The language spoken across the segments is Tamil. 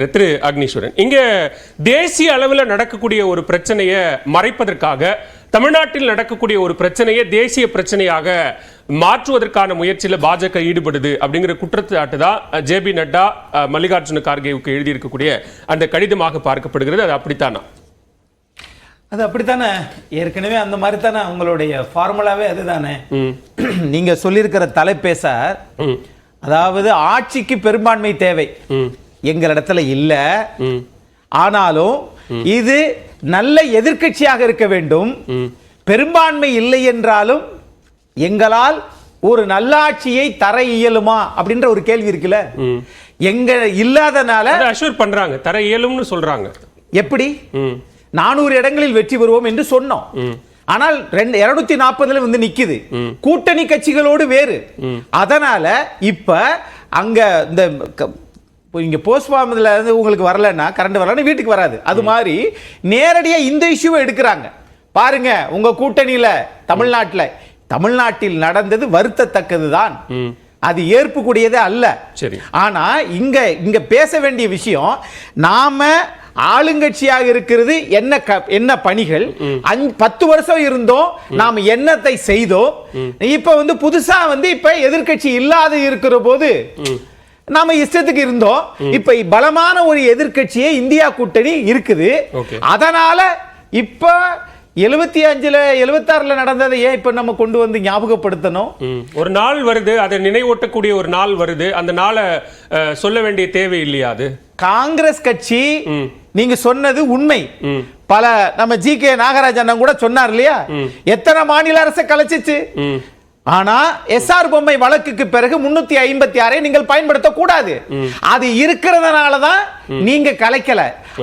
திரு அக்னீஸ்வரன், இங்க தேசிய அளவில் நடக்கக்கூடிய ஒரு பிரச்சனையை மறைப்பதற்காக தமிழ்நாட்டில் நடக்கக்கூடிய ஒரு பிரச்சனையை தேசிய பிரச்சனையாக மாற்றுவதற்கான முயற்சியில் பாஜக ஈடுபடுது அப்படிங்கிற குற்றச்சாட்டு தான் ஜே.பி. நட்டா மல்லிகார்ஜுன கார்கேவுக்கு எழுதியிருக்கக்கூடிய அந்த கடிதமாக பார்க்கப்படுகிறது. அது அப்படித்தானா? அது அப்படித்தானே, ஏற்கனவே அந்த மாதிரி தானே உங்களுடைய ஃபார்முலாவே அதுதானே. நீங்க சொல்லியிருக்கிற தலைப்பே சார், அதாவது ஆட்சிக்கு பெரும்பான்மை தேவை எங்களிடத்துல இல்ல, ஆனாலும் இது நல்ல எதிர்க்கட்சியாக இருக்க வேண்டும். பெரும்பான்மை இல்லை என்றாலும் எங்களால் ஒரு நல்லாட்சியை தர இயலுமா அப்படின்ற ஒரு கேள்வி இருக்குல்ல. எங்க இல்லாதனால அஷூர் பண்றாங்க, தர இயலும்னு சொல்றாங்க. எப்படி 400 இடங்களில் வெற்றி பெறுவோம் என்று சொன்னோம். ஆனால் 240 வந்து நிக்குது. கூட்டணி கட்சிகளோடு வேறு. அதனால இப்ப அங்க இந்த இங்க போஸ்ட்மார்ட்டம்ல இருந்து உங்களுக்கு வரலன்னா, கரண்ட் வரலன்னா வீட்டுக்கு வராது. அது மாதிரி நேரடியா இந்த இஷ்யூவை எடுக்கிறாங்க. பாருங்க, உங்க கூட்டணியில தமிழ்நாட்டில் நடந்தது வருத்தத்தக்கதுதான், அது ஏற்புக்கூடியதே அல்ல. ஆனா இங்க பேச வேண்டிய விஷயம், நாம ஆளுங்கட்சியாக இருக்கிறது என்ன பணிகள், 10 வருஷம் இருந்தோம், நாம என்னத்தை செய்தோம். இப்ப வந்து புதுசா இப்ப எதிர்க்கட்சி இல்லாத இருக்கிற போது நாம இஷ்டத்துக்கு இருந்தோம். இப்ப பலமான ஒரு எதிர்க்கட்சியே இந்தியா கூட்டணி இருக்குது. அதனால இப்ப 75ல 76ல நடந்ததை ஏன் இப்ப நம்ம கொண்டு வந்து ஞாபகப்படுத்தணும்? ஒரு நாள் வருது, அதை நினைவூட்டக்கூடிய ஒரு நாள் வருது, அந்த நாளை சொல்ல வேண்டிய தேவை இல்லையா? அது காங்கிரஸ் கட்சி, நீங்க சொன்னது உண்மை. பல நம்ம ஜி.கே. நாகராஜ் அண்ணன் கூட சொன்னார் இல்லையா, எத்தனை மாநில அரசை கலைச்சிச்சு. ஆனா எஸ்ஆர் பொம்மை வழக்குக்கு பிறகு 356 நீங்கள் பயன்படுத்த கூடாது. அது இருக்கிறதுனாலதான் நீங்க கலைக்கல.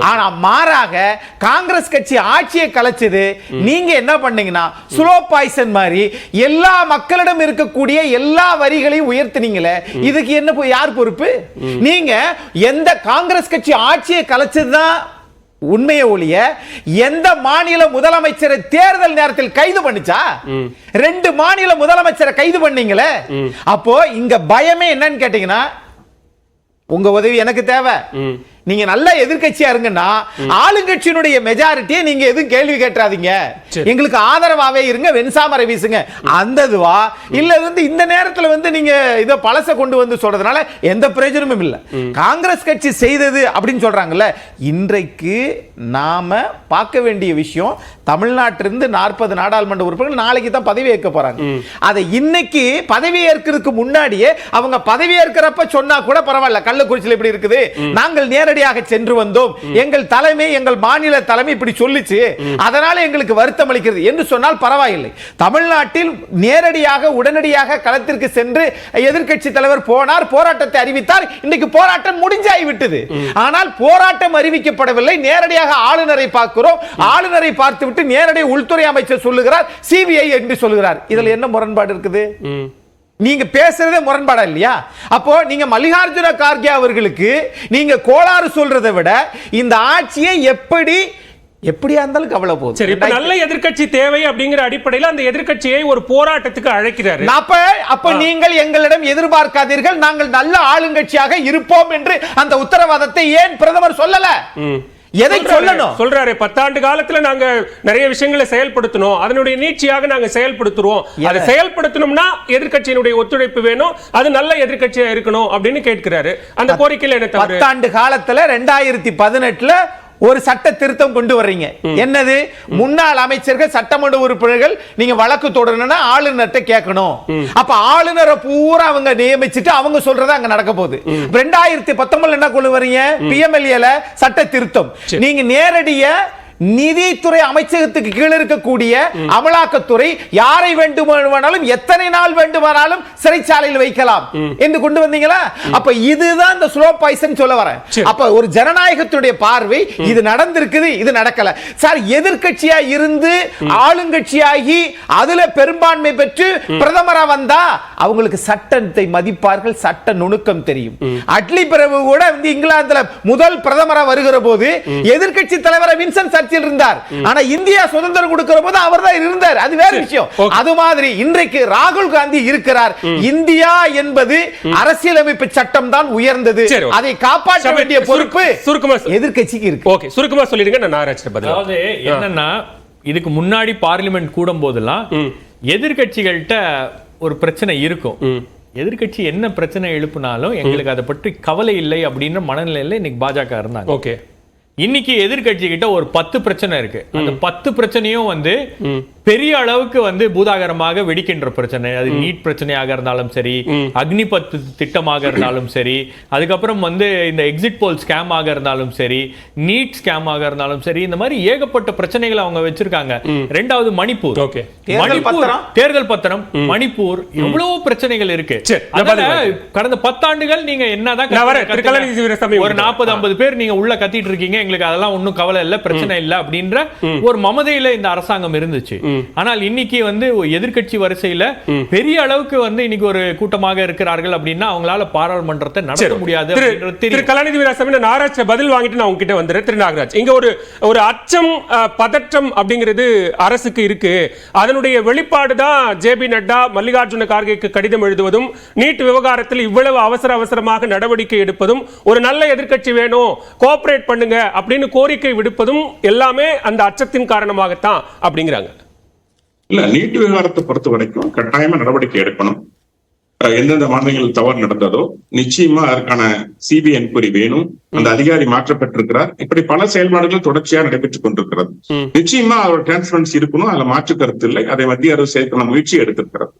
ஆனா மாறாக காங்கிரஸ் கட்சி ஆட்சியை கலைச்சது. நீங்க என்ன பண்ணீங்கன்னா ஸ்லோ பாய்சன் மாதிரி எல்லா மக்களிடம் இருக்கக்கூடிய எல்லா வரிகளையும் உயர்த்தினீங்களே, இதுக்கு என்ன யார் பொறுப்பு? நீங்க எந்த காங்கிரஸ் கட்சி ஆட்சியை கலைச்சதுதான் உண்மையை ஒழிய எந்த மாநில முதலமைச்சரை தேர்தல் நேரத்தில் கைது பண்ணுச்சா? 2 மாநில முதலமைச்சரை கைது பண்ணீங்களே. அப்போ இங்க பயமே என்னன்னு கேட்டீங்கன்னா, உங்க உதவி எனக்கு தேவை. நீங்க நல்ல எதிர்க்கட்சியா இருங்கன்னா ஆளுங்கட்சியினுடைய மெஜாரிட்டியை நீங்க எதுவும் கேள்வி கேட்றாதீங்க, எங்களுக்கு ஆதரவாவே இருங்க, வெண்சாமரை வீசுங்க. அந்த இதுவா இல்ல இந்த நேரத்தில் நீங்க இத பழச கொண்டு வந்து சொல்றதுனால எந்த பிரயோஜனமும் இல்ல. காங்கிரஸ் கட்சி செய்தது அப்படின்னு சொல்றாங்கல்ல, இன்றைக்கு நாம பார்க்க வேண்டிய விஷயம், தமிழ்நாட்டிலிருந்து 40 நாடாளுமன்ற உறுப்பினர்கள் நாளைக்கு தான் பதவி ஏற்க போறாங்க. அதை இன்னைக்கு பதவி ஏற்கிறதுக்கு முன்னாடியே அவங்க பதவி ஏற்கிறப்ப சொன்னா கூட பரவாயில்ல. கள்ளக்குறிச்சியில் இப்படி இருக்குது, நாங்கள் நேரடியாக சென்று வந்தோம், எங்கள் தலைமை, எங்கள் மாநில தலைமை இப்படி சொல்லிச்சு, அதனால எங்களுக்கு வருத்தம் அளிக்கிறது என்று சொன்னால் பரவாயில்லை. தமிழ்நாட்டில் நேரடியாக உடனடியாக களத்திற்கு சென்று எதிர்க்கட்சி தலைவர் போனார், போராட்டத்தை அறிவித்தார். இன்னைக்கு போராட்டம் முடிஞ்சாகி விட்டது. ஆனால் போராட்டம் அறிவிக்கப்படவில்லை. நேரடியாக ஆளுநரை பார்க்கிறோம். ஆளுநரை பார்த்துவிட்டு நேரடி உள்துறை அமைச்சர் சொல்லுகிறார் சிபிஐ என்று சொல்லுகிறார். இதுல என்ன முரண்பாடு இருக்குது? நீங்க பேசுறதே முரண்பாடா இல்லையா? அப்போ நீங்க மல்லிகார்ஜுன கார்கே அவர்களுக்கு நீங்க கோளாறு சொல்றதை விட இந்த ஆட்சியை எப்படியா இருந்தாலும் கவலை போகுது. சரி, இப்ப நல்ல எதிர்க்கட்சி தேவை அப்படிங்கிற அடிப்படையில் அந்த எதிர்க்கட்சியை ஒரு போராட்டத்துக்கு அழைக்கிறாரு. அப்ப நீங்கள் எங்களிடம் எதிர்பார்க்காதீர்கள், நாங்கள் நல்ல ஆளுங்கட்சியாக இருப்போம் என்று அந்த உத்தரவாதத்தை ஏன் பிரதமர் சொல்லல? எதை சொல்லணும் சொல்றாரு? 10 ஆண்டு காலத்துல நாங்க நிறைய விஷயங்களை செயல்படுத்தணும், அதனுடைய நீட்சியாக நாங்க செயல்படுத்துறோம். அதை செயல்படுத்தணும்னா எதிர்க்கட்சியினுடைய ஒத்துழைப்பு வேணும், அது நல்ல எதிர்க்கட்சியா இருக்கணும் அப்படின்னு கேட்கிறாரு. அந்த கோரிக்கையில என்ன தவறு? 10 ஆண்டு காலத்துல 2018ல ஒரு சட்ட திருத்தம் கொண்டு வர்றீங்க. என்னது? முன்னாள் அமைச்சர்கள், சட்டமன்ற உறுப்பினர்கள் நீங்க வழக்கு தொடரணும்னா ஆளுநர்கிட்ட கேட்கணும். அப்ப ஆளுநரை பூரா அவங்க நியமிச்சுட்டு அவங்க சொல்றதா அங்க நடக்க போகுது. 2019 என்ன கொண்டு வரீங்க? பிஎம்எல்ஏல சட்ட திருத்தம். நீங்க நேரடியா நிதித்துறை அமைச்சகத்துக்கு கீழே இருக்கக்கூடிய அமலாக்கத்துறை யாரை வேண்டுமானாலும் எத்தனை நாள் வேண்டுமானாலும் சிறைச்சாலையில் வைக்கலாம் என்று கொண்டு வந்தீங்களா? அப்ப இதுதான் இந்த ஸ்லோ பாய்சன் சொல்ல வரேன். அப்ப ஒரு ஜனநாயகத்துடைய பார்வை, இது நடந்திருக்குது, இது நடக்கல. சார், எதிர்க்கட்சியா இருந்து ஆளுங்கட்சியாகி அதுல பெரும்பான்மை பெற்று பிரதமரா வந்தா அவங்களுக்கு சட்டத்தை மதிப்பார்கள், சட்ட நுணுக்கம் தெரியும். அட்லி பிரபு கூட இங்கிலாந்துல முதல் பிரதமரா வருகிற போது எதிர்க்கட்சி தலைவரை வின்சென்ட் ஆட்சியில் இருந்தார். ஆனா இந்தியா சுதந்திரம் கொடுக்கிற போது அவர் தான் இருந்தார். அது வேற விஷயம். அது மாதிரி இன்றைக்கு ராகுல் காந்தி இருக்கிறார். இந்தியா என்பது அரசியலமைப்பு சட்டம் தான் உயர்ந்தது. அதை காப்பாற்ற வேண்டிய பொறுப்பு எதிர்க்கட்சிக்கு இருக்கு. ஓகே, சுருக்கமா சொல்லிடுங்க. நான் நாராஜ் பதில். அதாவது என்னன்னா, இதுக்கு முன்னாடி பார்லிமெண்ட் கூடும் போதெல்லாம் எதிர்க்கட்சிகள்கிட்ட ஒரு பிரச்சனை இருக்கும். எதிர்க்கட்சி என்ன பிரச்சனை எழுப்பினாலும் எங்களுக்கு அதை பற்றி கவலை இல்லை அப்படின்ற மனநிலையில இன்னைக்கு பாஜக இருந்தாங்க. ஓகே, இன்னைக்கு எதிர்க்கட்சி கிட்ட ஒரு 10 பிரச்சனை இருக்கு. அந்த 10 பிரச்சனையும் வந்து பெரிய அளவுக்கு வந்து பூதாகரமாக வெடிக்கின்ற பிரச்சனை. அது நீட் பிரச்சனையாக இருந்தாலும் சரி, அக்னிபத் திட்டமாக இருந்தாலும் சரி, அதுக்கப்புறம் வந்து இந்த எக்ஸிட் போல் ஸ்கேம் ஆக இருந்தாலும் சரி, நீட் ஸ்கேம் ஆக இருந்தாலும் சரி, இந்த மாதிரி ஏகப்பட்ட பிரச்சனைகளை அவங்க வச்சிருக்காங்க. ரெண்டாவது மணிப்பூர், தேர்தல் பத்திரம், மணிப்பூர், எவ்வளவு பிரச்சனைகள் இருக்கு. கடந்த 10 ஆண்டுகள் நீங்க என்னதான் ஒரு 40-50 பேர் நீங்க உள்ள கத்திட்டு இருக்கீங்க, எங்களுக்கு அதெல்லாம் ஒன்னும் கவலை இல்ல, பிரச்சனை இல்ல அப்படின்ற ஒரு மமதையில இந்த அரசாங்கம் இருந்துச்சு. ஆனால் இன்னைக்கு வந்து எதிர்க்கட்சி வரிசையில பெரிய அளவுக்கு வந்து இன்னைக்கு ஒரு கூட்டமாக இருக்கிறார்கள் அப்படின்னா அவங்களால பாராளுமன்றத்தை நடத்த முடியாது. திரு கலாநிதி வீராசாமி, நாராஜ் பதில் வாங்கிட்டு நான் உங்ககிட்ட வந்துடுறேன். திரு நாகராஜ், இங்க ஒரு அச்சம், பதற்றம் அப்படிங்கிறது அரசுக்கு இருக்கு. அதனுடைய வெளிப்பாடு தான் ஜேபி நட்டா மல்லிகார்ஜுன கார்கேக்கு கடிதம் எழுதுவதும், நீட் விவகாரத்தில் இவ்வளவு அவசரமாக நடவடிக்கை எடுப்பதும், ஒரு நல்ல எதிர்க்கட்சி வேணும், கோஆபரேட் பண்ணுங்க அப்படின்னு கோரிக்கை விடுப்பதும் எல்லாமே அந்த அச்சத்தின் காரணமாகத்தான் அப்படிங்கிறாங்க. இல்ல, நீட் விவகாரத்தை பொறுத்த வரைக்கும் கட்டாயமா நடவடிக்கை எடுக்கணும். எந்தெந்த மாநிலங்கள் தவறு நடந்ததோ நிச்சயமா அதற்கான சிபிஐ என்கொயரி வேணும். அந்த அதிகாரி மாற்றப்பட்டிருக்கிறார். இப்படி பல செயல்பாடுகள் தொடர்ச்சியா நடைபெற்றுக் கொண்டிருக்கிறது. நிச்சயமா அவர் டிரான்ஸ்பரன்சி இருக்கணும், அதுல மாற்று கருத்து இல்லை. அதை மத்திய அரசு சேர்க்கிற முயற்சி எடுத்திருக்கிறது.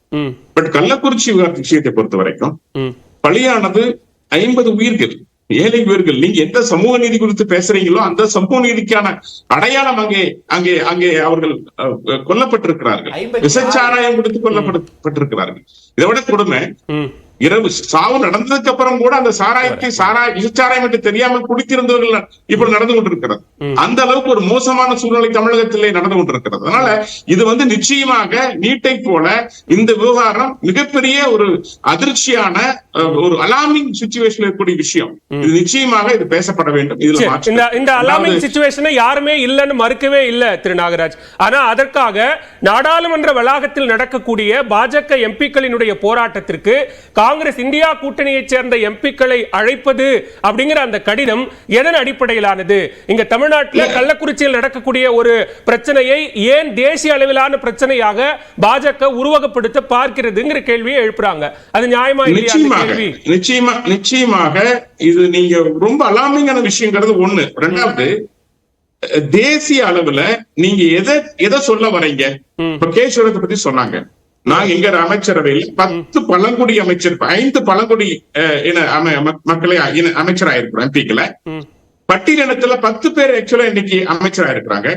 பட் கள்ளக்குறிச்சி விவகார விஷயத்தை பொறுத்த வரைக்கும் பலியானது 50 உயிர்கள், 7 உயிர்கள். நீங்க எந்த சமூக நீதி குறித்து பேசுறீங்களோ அந்த சமூக நீதிக்கான அடையாளம் அங்கே அவர்கள் கொல்லப்பட்டிருக்கிறார்கள். விசச்சாராயம் கொடுத்து கொல்லப்பட்டிருக்கிறார்கள். இதை விட கொடுமை, இரவு சாவு நடந்ததுக்கு அப்புறம் கூட அந்த விசச்சாராயம் என்று தெரியாமல் குடித்திருந்தவர்கள் இப்படி நடந்து கொண்டிருக்கிறது. அந்த அளவுக்கு ஒரு மோசமான சூழ்நிலை தமிழகத்திலே நடந்து கொண்டிருக்கிறது. அதனால இது வந்து நிச்சயமாக நீட்டை போல இந்த விவகாரம் மிகப்பெரிய ஒரு அதிர்ச்சியான ஒரு அலார்மிங் சிச்சுவேஷன் இருக்கக்கூடிய விஷயம். இது நிச்சயமாக இது பேசப்பட வேண்டும். இந்த அலார்மிங் சிச்சுவேஷனை யாருமே இல்லைன்னு மறுக்கவே இல்லை திரு நாகராஜ். ஆனா அதற்காக நாடாளுமன்ற வளாகத்தில் நடக்கக்கூடிய பாஜக எம்பிக்களினுடைய போராட்டத்திற்கு காங்கிரஸ் இந்தியா கூட்டணியைச் சேர்ந்த எம்பிக்களை அழைப்பது அப்படிங்கிற அந்த கடிதம் எதன் அடிப்படையிலானது? இங்க தமிழ்நாட்டில் கள்ளக்குறிச்சியில் நடக்கக்கூடிய ஒரு பிரச்சனையை ஏன் தேசிய அளவிலான பிரச்சனையாக பாஜக உருவகப்படுத்த பார்க்கிறதுங்கிற கேள்வியை எழுப்புறாங்க. அது நியாயமா இல்லையா? நிச்சயமாக இது நீங்க ரொம்ப அலார்மிங்கான விஷயங்கிறது ஒண்ணு. ரெண்டாவது, தேசிய அளவுல நீங்க எதை சொல்ல வரீங்க? இப்ப கேஸ்வரத்தை பத்தி சொன்னாங்க. நாங்க எங்க அமைச்சரவையில் 10 பழங்குடி அமைச்சர், 5 பழங்குடி மக்களை அமைச்சராயிருக்கிறோம். எம்பிக்களை பட்டியலினத்துல 10 பேர் ஆக்சுவலா இன்னைக்கு அமைச்சராயிருக்கிறாங்க.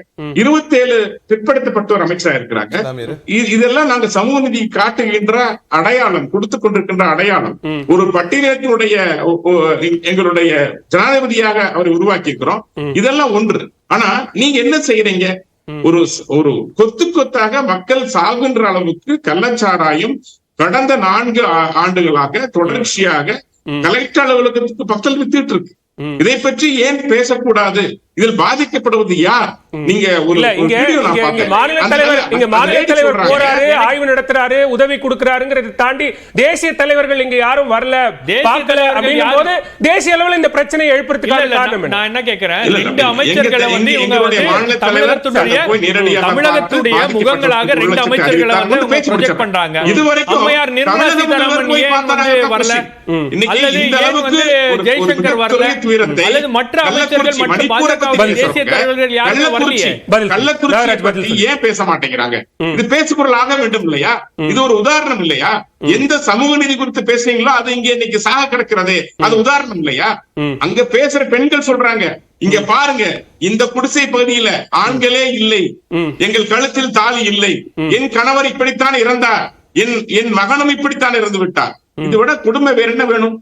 27 பிற்படுத்தப்பட்டோர் அமைச்சராயிருக்கிறாங்க. இதெல்லாம் நாங்க சமூக நீதி காட்டுகின்ற அடையாளம், கொடுத்து கொண்டிருக்கின்ற அடையாளம். ஒரு பட்டியலினத்தினுடைய எங்களுடைய ஜனாதிபதியாக அவரை உருவாக்கி இருக்கிறோம். இதெல்லாம் ஒன்று. ஆனா நீங்க என்ன செய்யறீங்க? ஒரு கொத்தாக மக்கள் சாகுகின்ற அளவுக்கு கள்ளச்சாராயம் கடந்த 4 ஆண்டுகளாக தொடர்ச்சியாக கலெக்டர் அலுவலகத்துக்கு பக்கத்தில் வித்துட்டு இருக்கு. இதை பற்றி ஏன் பேசக்கூடாது? இதில் பாதிக்கப்படுவது யார்? நீங்க மாநில தலைவர் போறாரு, ஆய்வு நடத்துறாரு, உதவி கொடுக்கிறாருங்கிறத தாண்டி தேசிய தலைவர்கள் இங்க யாரும் வரல, பார்க்கல அப்படிங்கும் போது தேசிய அளவில் இந்த பிரச்சனையை எழுப்புறதுக்கான காரணம் என்ன? நான் என்ன கேட்கிறேன், 2 அமைச்சர்களை வந்து இவங்க வந்து தமிழகத்துடைய முகங்களாக 2 அமைச்சர்களை வந்து ப்ரொஜெக்ட் பண்றாங்க. அம்மையார் நிர்மலா சீதாராமன் ஏன் வந்து வரல, அல்லது ஏன் வந்து ஜெய்சங்கர் வரல, அல்லது மற்ற அமைச்சர்கள் மற்ற பாஜக தேசிய தலைவர்கள் யாரும் வரலையே? கள்ளக்குறிச்சி ஏன் பேச மாட்டேங்கிறாங்க? இது பேசுபொருள் ஆக வேண்டும் இல்லையா? இது ஒரு உதாரணம் இல்லையா? எந்த சமூக நீதி குறித்து பேசுறீங்களோ அது இங்க இன்னைக்கு சாக கிடக்கிறது. அது உதாரணம் இல்லையா? அங்க பேசுற பெண்கள் சொல்றாங்க, இங்க பாருங்க, இந்த குடிசை பகுதியில ஆண்களே இல்லை, எங்கள் கழுத்தில் தாலி இல்லை, என் கணவர் இப்படித்தான் இறந்தார், என் மகனும் இப்படித்தான் இறந்து விட்டார். இதை விட கொடுமை வேற என்ன வேணும்?